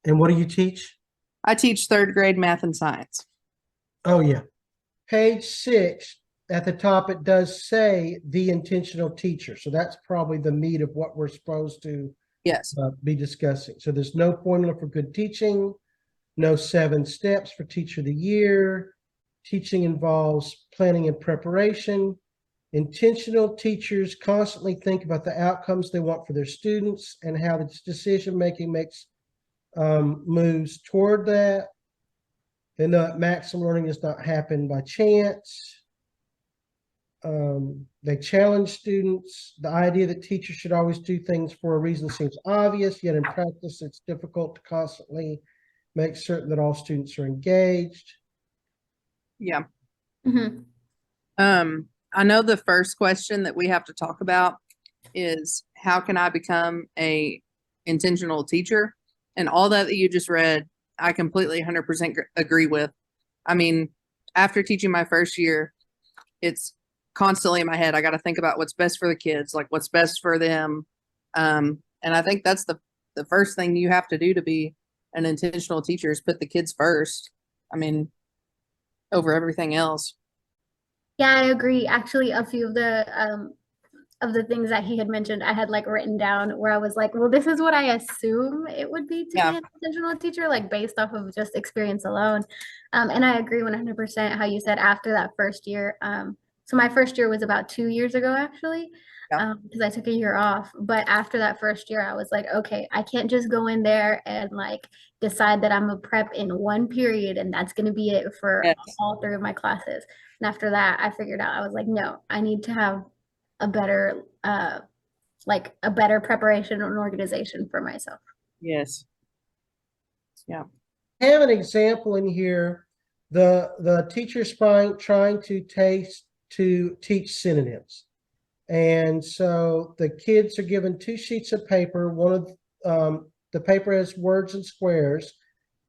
And what do you teach? I teach third grade math and science. Oh, yeah. Page 6, at the top, it does say the intentional teacher. So that's probably the meat of what we're supposed to Yes. be discussing. So there's no formula for good teaching, no 7 steps for teacher of the year. Teaching involves planning and preparation. Intentional teachers constantly think about the outcomes they want for their students and how the decision making makes moves toward that. They know that maximum learning does not happen by chance. They challenge students. The idea that teachers should always do things for a reason seems obvious, yet in practice, it's difficult to constantly make certain that all students are engaged. Yeah. Mhm. I know the first question that we have to talk about is how can I become a intentional teacher? And all that you just read, I completely 100% agree with. I mean, after teaching my first year, it's constantly in my head. I got to think about what's best for the kids, like what's best for them. And I think that's the first thing you have to do to be an intentional teacher is put the kids first. I mean, over everything else. Yeah, I agree. Actually, a few of the things that he had mentioned, I had like written down where I was like, well, this is what I assume it would be to be Yeah. an intentional teacher, like based off of just experience alone. And I agree 100% how you said after that first year. So my first year was about 2 years ago, actually, Yeah. because I took a year off. But after that first year, I was like, okay, I can't just go in there and like decide that I'm a prep in one period and that's going to be it for Yes. all 3 of my classes. And after that, I figured out, I was like, no, I need to have a better like a better preparation and organization for myself. Yes. Yeah. I have an example in here. The teacher's trying to teach synonyms. And so the kids are given 2 sheets of paper. One of the paper has words and squares.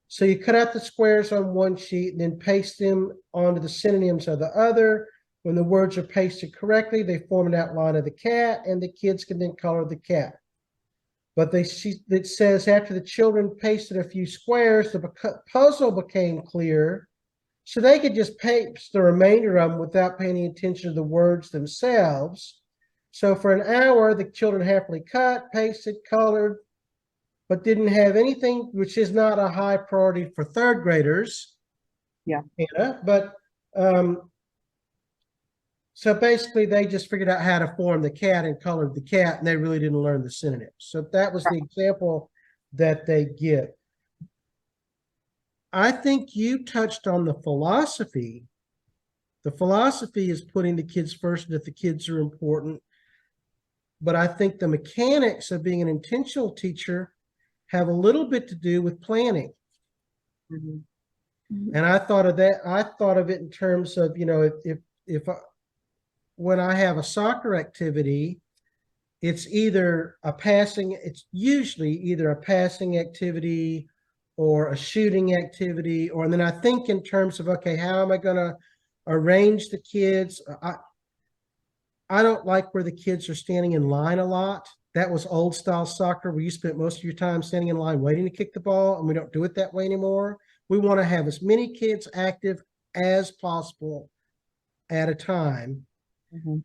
So you cut out the squares on one sheet and then paste them onto the synonyms of the other. When the words are pasted correctly, they form an outline of the cat, and the kids can then color the cat. But it says after the children pasted a few squares, the puzzle became clear. So they could just paste the remainder of them without paying any attention to the words themselves. So for an hour, the children happily cut, pasted, colored, but didn't have anything, which is not a high priority for third graders. Yeah. But so basically they just figured out how to form the cat and colored the cat, and they really didn't learn the synonyms. So that was the example that they give. I think you touched on the philosophy. The philosophy is putting the kids first and that the kids are important. But I think the mechanics of being an intentional teacher have a little bit to do with planning. Mm-hmm. And I thought of that. I thought of it in terms of, if when I have a soccer activity, it's usually either a passing activity or a shooting activity, and then I think in terms of, okay, how am I going to arrange the kids? I don't like where the kids are standing in line a lot. That was old style soccer where you spent most of your time standing in line waiting to kick the ball, and we don't do it that way anymore. We want to have as many kids active as possible at a time. Mm-hmm.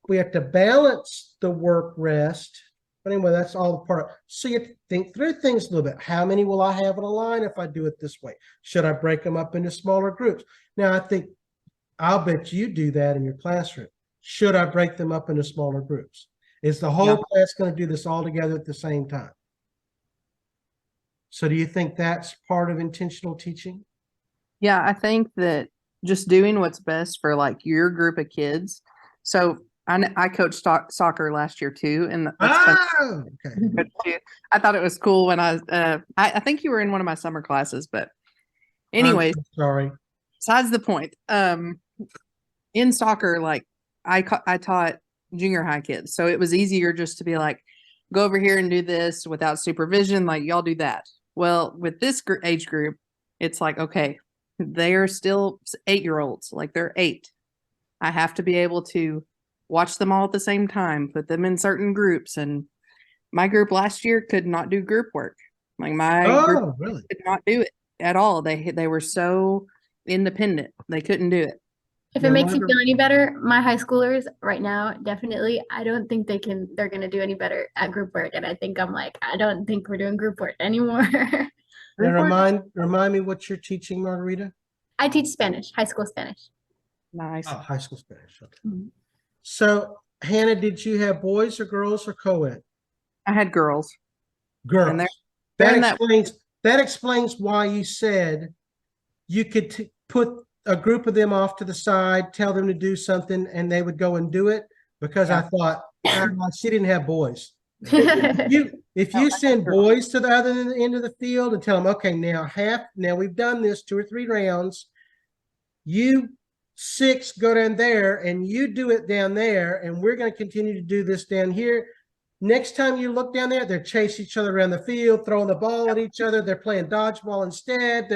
We have to balance the work rest. But anyway, that's all the part. So you have to think through things a little bit. How many will I have in a line if I do it this way? Should I break them up into smaller groups? Now, I'll bet you do that in your classroom. Should I break them up into smaller groups? Is the whole class going to do this all together at the same time? So do you think that's part of intentional teaching? Yeah, I think that just doing what's best for like your group of kids. So I coached soccer last year too, and that's Okay. I thought it was cool when I think you were in one of my summer classes, but anyways, I'm so sorry. besides the point. In soccer, like I taught junior high kids, so it was easier just to be like, go over here and do this without supervision, like y'all do that. Well, with this age group, it's like, okay, they are still 8-year-olds, like they're 8. I have to be able to watch them all at the same time, put them in certain groups. And my group last year could not do group work. Like my group Oh, really? could not do it at all. They were so independent. They couldn't do it. If Yeah, it makes you my- feel any better, my high schoolers right now, definitely, I don't think they're gonna do any better at group work. And I think I'm like, I don't think we're doing group work anymore. Now remind me what you're teaching, Margarita? I teach Spanish, high school Spanish. Nice. Oh, high school Spanish. Okay. Mhm. So, Hannah, did you have boys or girls or co-ed? I had girls. Girls. And they're That in that- explains why you said you could put a group of them off to the side, tell them to do something, and they would go and do it. Because I thought she didn't have boys. If you send boys to the other end of the field and tell them, okay, now we've done this 2 or 3 rounds. You 6 go down there and you do it down there, and we're going to continue to do this down here. Next time you look down there, they're chasing each other around the field, throwing the ball at each other. They're playing dodgeball instead.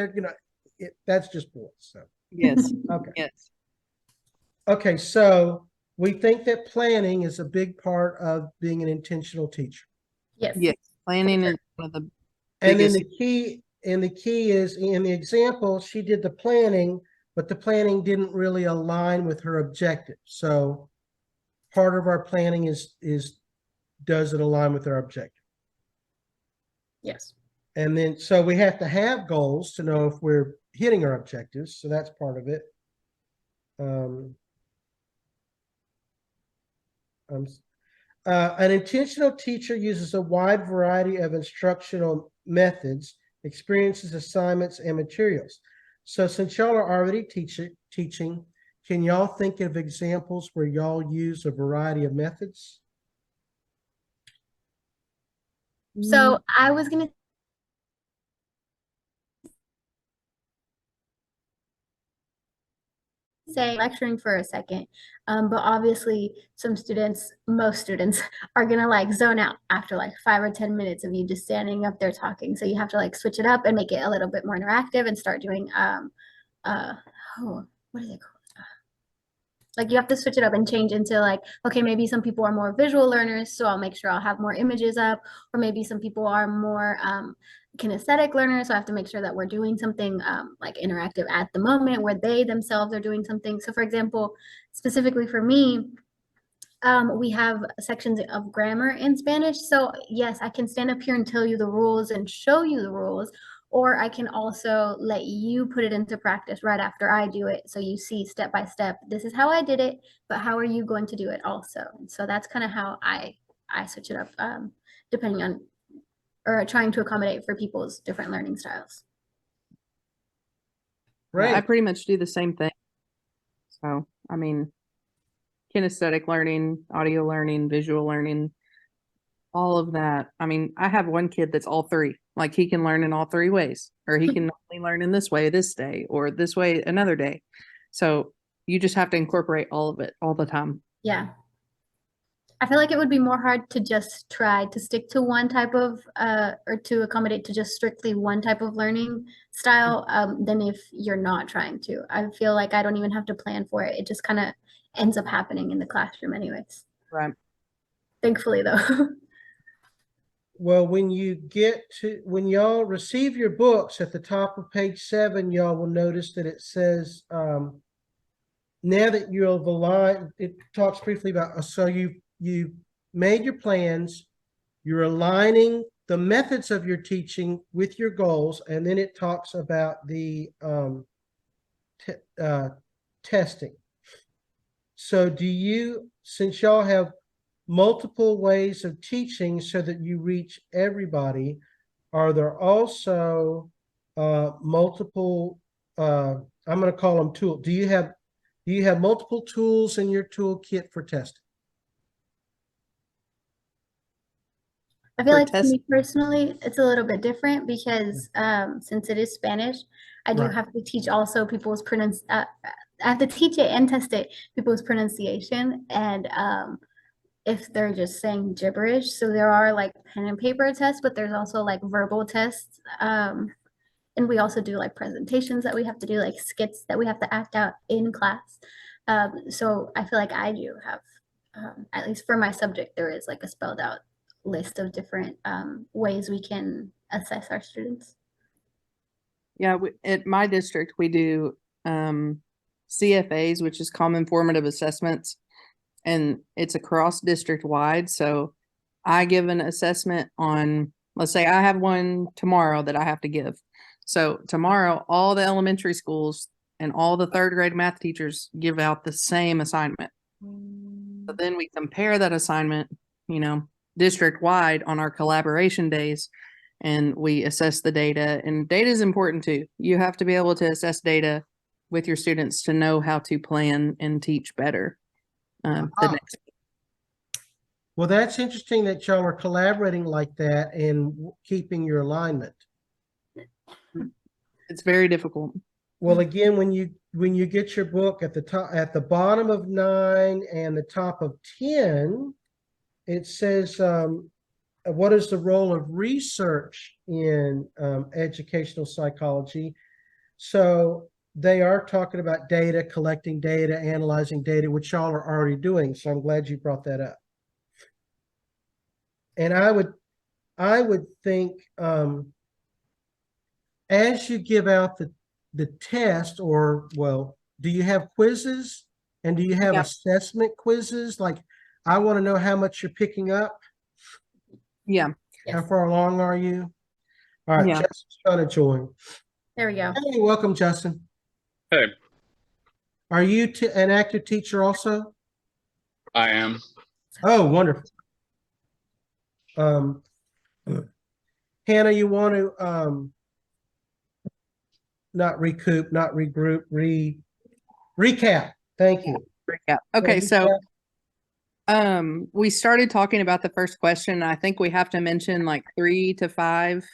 That's just boys. So Yes. okay. Yes. Okay, so we think that planning is a big part of being an intentional teacher. Yes. Yes. Planning is one of the And then biggest. the key is in the example, she did the planning, but the planning didn't really align with her objective. So part of our planning is does it align with our objective? Yes. And then so we have to have goals to know if we're hitting our objectives. So that's part of it. An intentional teacher uses a wide variety of instructional methods, experiences, assignments, and materials. So since y'all are already teaching, can y'all think of examples where y'all use a variety of methods? So I was gonna say lecturing for a second, but obviously most students are gonna like zone out after like 5 or 10 minutes of you just standing up there talking. So you have to like switch it up and make it a little bit more interactive and start doing what is it called? Like you have to switch it up and change into like, okay, maybe some people are more visual learners, so I'll make sure I'll have more images up, or maybe some people are more kinesthetic learners, so I have to make sure that we're doing something like interactive at the moment where they themselves are doing something. So for example, specifically for me, we have sections of grammar in Spanish. So yes, I can stand up here and tell you the rules and show you the rules, or I can also let you put it into practice right after I do it. So you see step by step, this is how I did it, but how are you going to do it also? So that's kind of how I switch it up, depending on, or trying to accommodate for people's different learning styles. Right. I pretty much do the same thing. So, I mean, kinesthetic learning, audio learning, visual learning, all of that. I mean, I have one kid that's all 3. Like he can learn in all 3 ways, or he can only learn in this way this day, or this way another day. So you just have to incorporate all of it all the time. Yeah. I feel like it would be more hard to just try to stick to one type of, or to accommodate to just strictly one type of learning style, than if you're not trying to. I feel like I don't even have to plan for it. It just kind of ends up happening in the classroom anyways. Right. Thankfully though. Well, when y'all receive your books at the top of page 7, y'all will notice that it says, now that you've aligned, it talks briefly about, so you made your plans, you're aligning the methods of your teaching with your goals, and then it talks about the testing. So since y'all have multiple ways of teaching so that you reach everybody, are there also multiple, I'm going to call them tools. Do you have multiple tools in your toolkit for testing? I feel For like for test- me personally, it's a little bit different because since it is Spanish, I do Right. have to teach also people's I have to teach it and test it, people's pronunciation, and if they're just saying gibberish. So there are like pen and paper tests, but there's also like verbal tests. And we also do like presentations that we have to do, like skits that we have to act out in class. So I feel like I do have, at least for my subject, there is like a spelled out list of different ways we can assess our students. Yeah, at my district, we do CFAs, which is common formative assessments, and it's across district wide. So I give an assessment on, let's say I have one tomorrow that I have to give. So tomorrow, all the elementary schools and all the third grade math teachers give out the same assignment. So then we compare that assignment, district wide on our collaboration days, and we assess the data. And data is important too. You have to be able to assess data with your students to know how to plan and teach better. Well, that's interesting that y'all are collaborating like that and keeping your alignment. It's very difficult. Well, again, when you get your book at the bottom of 9 and the top of 10, it says, what is the role of research in educational psychology? So they are talking about data, collecting data, analyzing data, which y'all are already doing. So I'm glad you brought that up. And I would think as you give out the test, or, well, do you have quizzes and do you have assessment quizzes? Like, I want to know how much you're picking up. Yeah. How far along are you? All right, Justin's trying to join. There we go. Hey, welcome, Justin. Hey. Are you an active teacher also? I am. Oh, wonderful. Hannah, you want to not recoup, not regroup, recap. Thank you. Recap. Okay, so we started talking about the first question. I think we have to mention like 3 to 5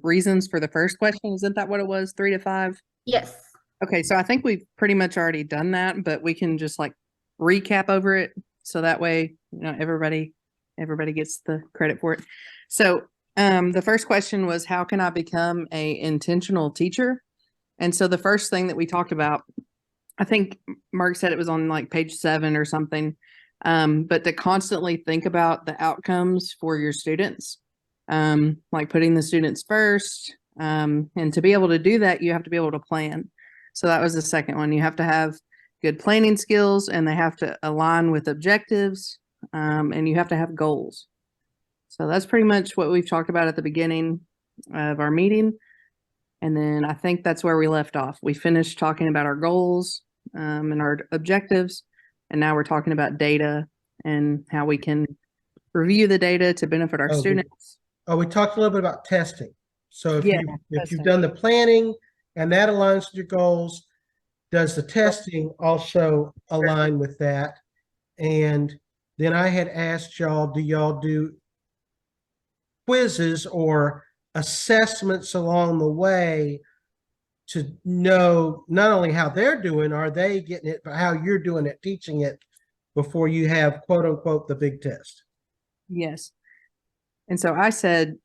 reasons for the first question. Isn't that what it was? 3 to 5? Yes. Okay, so I think we've pretty much already done that, but we can just like recap over it. So that way, everybody gets the credit for it. So the first question was, how can I become a intentional teacher? And so the first thing that we talked about, I think Mark said it was on like page 7 or something, but to constantly think about the outcomes for your students, like putting the students first. And to be able to do that, you have to be able to plan. So that was the second one. You have to have good planning skills, and they have to align with objectives, and you have to have goals. So that's pretty much what we've talked about at the beginning of our meeting. And then I think that's where we left off. We finished talking about our goals and our objectives, and now we're talking about data and how we can review the data to benefit our students. Oh, we talked a little bit about testing. So if you've done the planning and that aligns with your goals, does the testing also align with that? And then I had asked y'all, do y'all do quizzes or assessments along the way to know not only how they're doing, are they getting it, but how you're doing it, teaching it before you have, quote unquote, the big test? Yes. And so I said,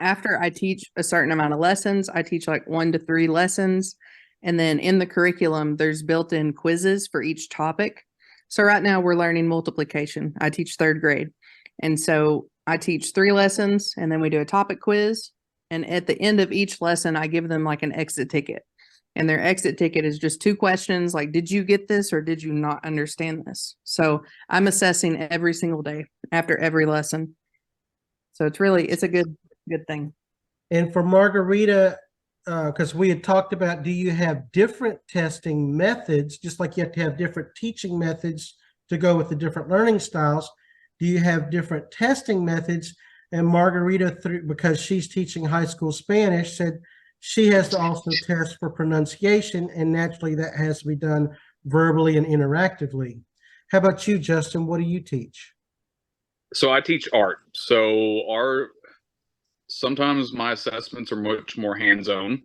after I teach a certain amount of lessons, I teach like 1 to 3 lessons. And then in the curriculum, there's built-in quizzes for each topic. So right now we're learning multiplication. I teach 3rd grade. And so I teach 3 lessons, and then we do a topic quiz. And at the end of each lesson, I give them like an exit ticket. And their exit ticket is just 2 questions, like, did you get this or did you not understand this? So I'm assessing every single day after every lesson. So it's a good thing. And for Margarita, because we had talked about, do you have different testing methods, just like you have to have different teaching methods to go with the different learning styles? Do you have different testing methods? And Margarita, because she's teaching high school Spanish, said she has to also test for pronunciation, and naturally that has to be done verbally and interactively. How about you, Justin? What do you teach? So I teach art. So sometimes my assessments are much more hands-on.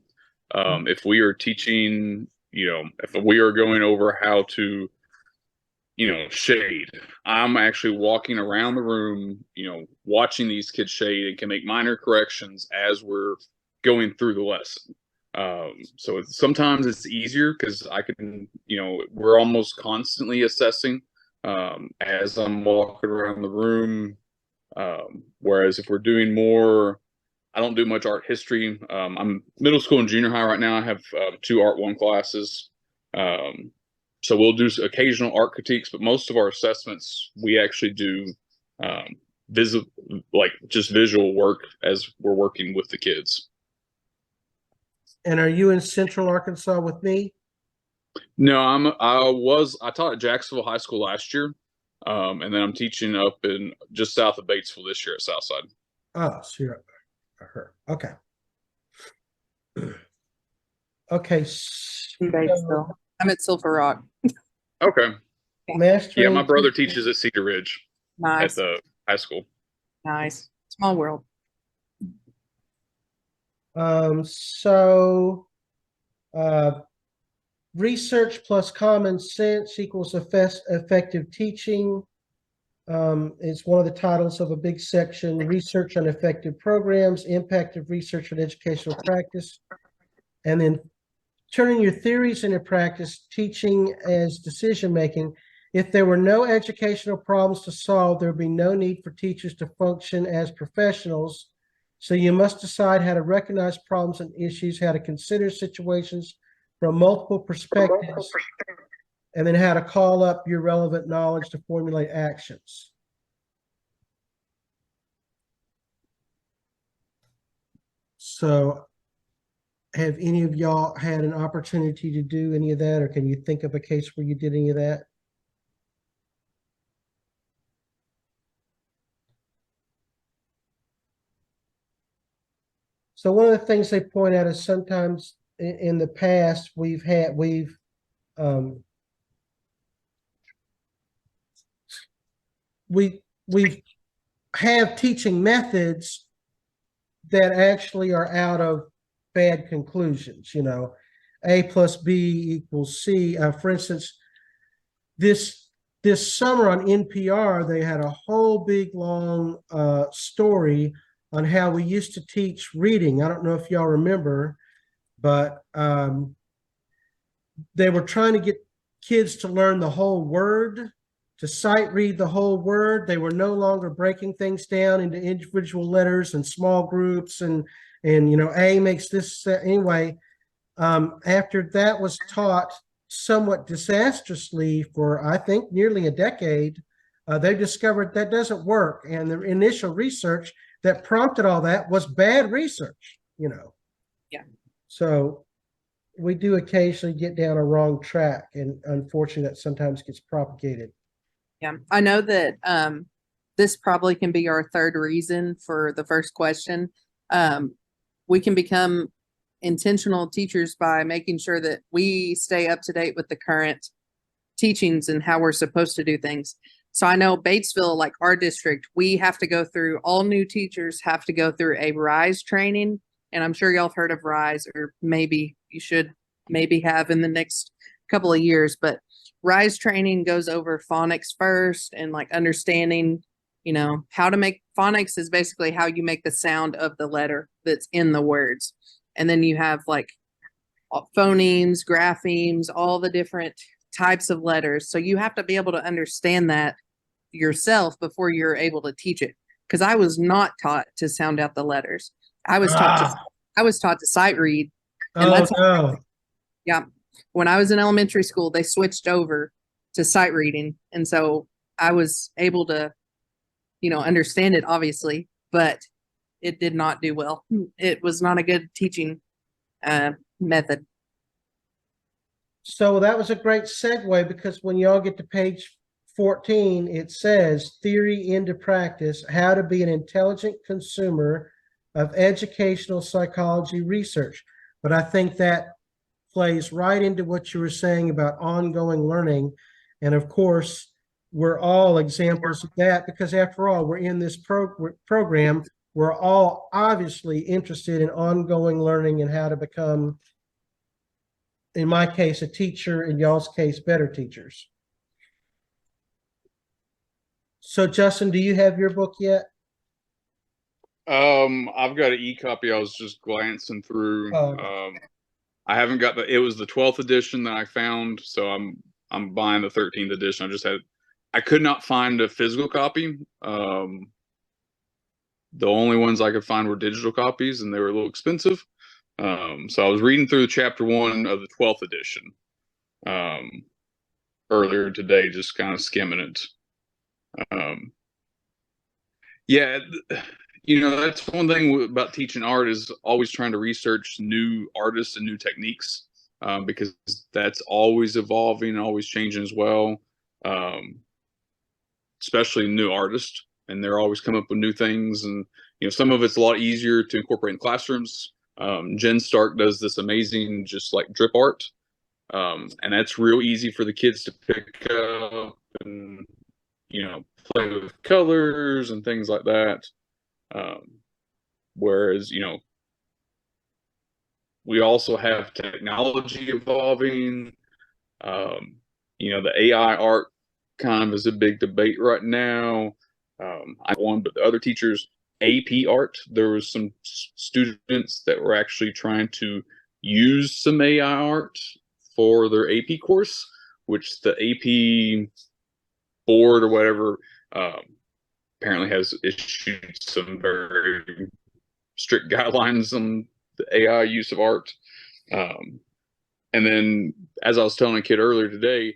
If we are teaching, if we are going over how to, shade, I'm actually walking around the room, watching these kids shade, and can make minor corrections as we're going through the lesson. So sometimes it's easier because I can, we're almost constantly assessing as I'm walking around the room. Whereas if we're doing more, I don't do much art history. I'm middle school and junior high right now. I have 2 Art 1 classes. So we'll do occasional art critiques, but most of our assessments, we actually do like just visual work as we're working with the kids. And are you in Central Arkansas with me? No, I taught at Jacksonville High School last year. And then I'm teaching up in just south of Batesville this year at Southside. Oh, so you're her. Okay. Okay. In Batesville. I'm at Silver Rock. Okay. Master. Yeah, my brother teaches at Cedar Ridge at Nice. the high school. Nice. Small world. Research plus common sense equals effective teaching. It's one of the titles of a big section, research on effective programs, impact of research on educational practice, and then turning your theories into practice, teaching as decision-making. If there were no educational problems to solve, there would be no need for teachers to function as professionals. So you must decide how to recognize problems and issues, how to consider situations from multiple perspectives, and then how to call up your relevant knowledge to formulate actions. So have any of y'all had an opportunity to do any of that, or can you think of a case where you did any of that? So one of the things they point out is sometimes in the past we have teaching methods that actually are out of bad conclusions. You know, A plus B equals C. For instance, this summer on NPR, they had a whole big long story on how we used to teach reading. I don't know if y'all remember, but they were trying to get kids to learn the whole word, to sight read the whole word. They were no longer breaking things down into individual letters and small groups, and you know, A makes this anyway. After that was taught somewhat disastrously for, I think, nearly a decade, they discovered that doesn't work. And the initial research that prompted all that was bad research, you know. Yeah. So we do occasionally get down a wrong track, and unfortunately that sometimes gets propagated. Yeah. I know that this probably can be our third reason for the first question. We can become intentional teachers by making sure that we stay up to date with the current teachings and how we're supposed to do things. So I know Batesville, like our district, we have to go through, all new teachers have to go through a RISE training. And I'm sure y'all have heard of RISE, or maybe you should maybe have in the next couple of years. But RISE training goes over phonics first, and like understanding, you know, how to make phonics is basically how you make the sound of the letter that's in the words. And then you have like phonemes, graphemes, all the different types of letters. So you have to be able to understand that yourself before you're able to teach it. Because I was not taught to sound out the letters. I was taught to sight read. And that's yeah. When I was in elementary school, they switched over to sight reading. And so I was able to, you know, understand it, obviously, but it did not do well. It was not a good teaching method. So that was a great segue, because when y'all get to page 14, it says theory into practice, how to be an intelligent consumer of educational psychology research. But I think that plays right into what you were saying about ongoing learning. And of course, we're all examples of that, because after all, we're in this program. We're all obviously interested in ongoing learning and how to become, in my case, a teacher, in y'all's case, better teachers. So Justin, do you have your book yet? I've got an e-copy. I was just glancing through. I haven't got it was the 12th edition that I found, so I'm buying the 13th edition. I could not find a physical copy. the only ones I could find were digital copies, and they were a little expensive. So I was reading through chapter 1 of the 12th edition earlier today, just kind of skimming it. Yeah, that's one thing about teaching art, is always trying to research new artists and new techniques, because that's always evolving, always changing as well. Especially new artists, and they're always coming up with new things. And some of it's a lot easier to incorporate in classrooms. Jen Stark does this amazing, just like drip art, and that's real easy for the kids to pick up and play with colors and things like that. Whereas we also have technology evolving. The AI art kind of is a big debate right now. I won, but the other teachers, AP art, there was some students that were actually trying to use some AI art for their AP course, which the AP board or whatever apparently has issued some very strict guidelines on the AI use of art. And then, as I was telling a kid earlier today,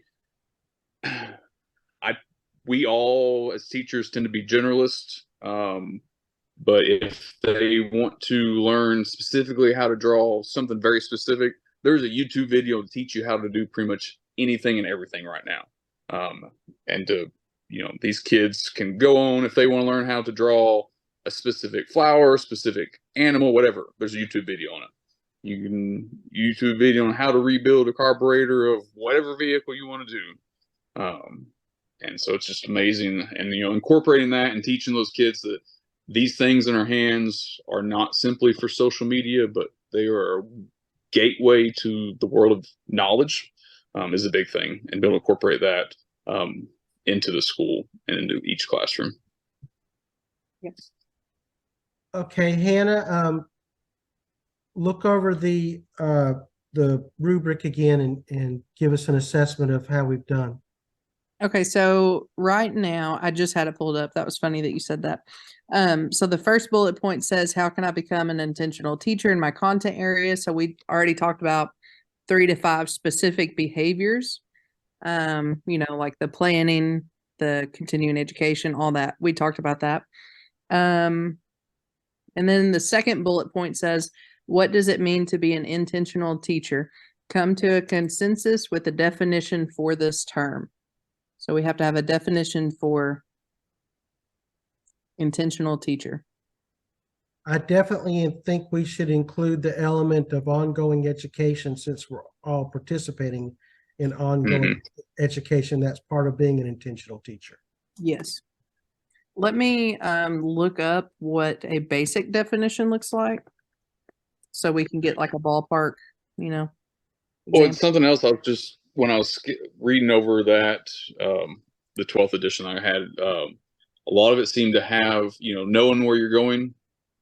we all as teachers tend to be generalists, but if they want to learn specifically how to draw something very specific, there's a YouTube video to teach you how to do pretty much anything and everything right now. And these kids can go on, if they want to learn how to draw a specific flower, specific animal, whatever, there's a YouTube video on it. You can YouTube video on how to rebuild a carburetor of whatever vehicle you want to do. And so it's just amazing. And, incorporating that and teaching those kids that these things in our hands are not simply for social media, but they are a gateway to the world of knowledge, is a big thing. And be able to incorporate that into the school and into each classroom. Yes. Okay, Hannah, look over the rubric again and give us an assessment of how we've done. Okay, so right now, I just had it pulled up. That was funny that you said that. So the first bullet point says, how can I become an intentional teacher in my content area? So we already talked about 3 to 5 specific behaviors, like the planning, the continuing education, all that. We talked about that. And then the second bullet point says, what does it mean to be an intentional teacher? Come to a consensus with a definition for this term. So we have to have a definition for intentional teacher. I definitely think we should include the element of ongoing education, since we're all participating in ongoing education. That's part of being an intentional teacher. Yes. Let me look up what a basic definition looks like, so we can get like a ballpark, Well, it's something else. When I was reading over that, the 12th edition I had, a lot of it seemed to have, knowing where you're going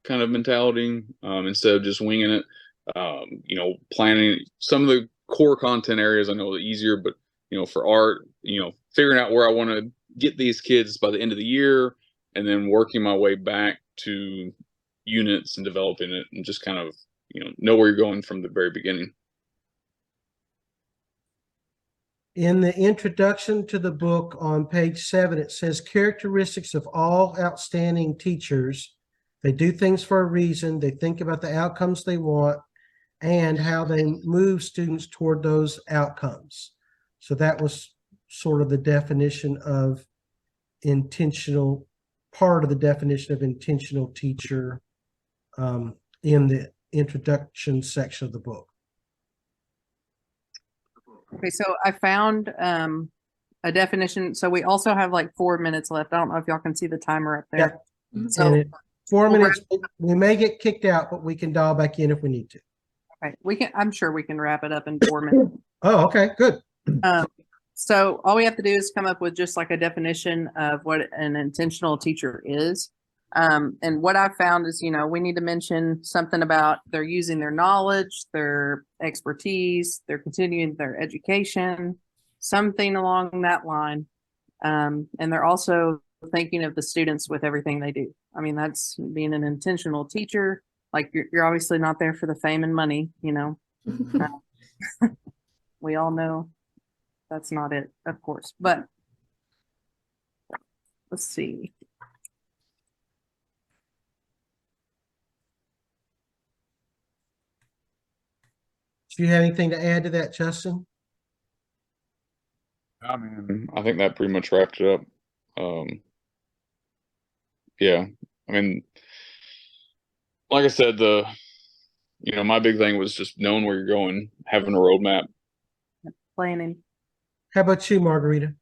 kind of mentality, instead of just winging it. Planning some of the core content areas I know are easier, but, for art, figuring out where I want to get these kids by the end of the year, and then working my way back to units and developing it, and just kind of, know where you're going from the very beginning. In the introduction to the book on page 7, it says characteristics of all outstanding teachers. They do things for a reason. They think about the outcomes they want and how they move students toward those outcomes. So that was sort of the definition of intentional, part of the definition of intentional teacher in the introduction section of the book. Okay, so I found a definition. So we also have like 4 minutes left. I don't know if y'all can see the timer up there. Yep. So 4 minutes, we may get kicked out, but we can dial back in if we need to. okay, I'm sure we can wrap it up in 4 minutes. Oh, okay, good. So all we have to do is come up with just like a definition of what an intentional teacher is. And what I found is, we need to mention something about they're using their knowledge, their expertise, they're continuing their education, something along that line. And they're also thinking of the students with everything they do. I mean, that's being an intentional teacher. Like you're obviously not there for the fame and money, you know. We all know that's not it, of course. But let's see. Do you have anything to add to that, Justin? I mean, I think that pretty much wrapped it up. Yeah, I mean, like I said, my big thing was just knowing where you're going, having a roadmap. Planning. How about you, Margarita?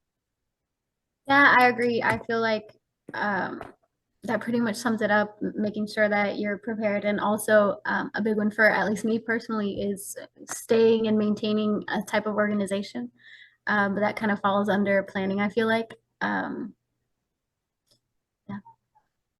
Yeah, I agree. I feel like that pretty much sums it up, making sure that you're prepared. And also a big one for at least me personally is staying and maintaining a type of organization. But that kind of falls under planning, I feel like.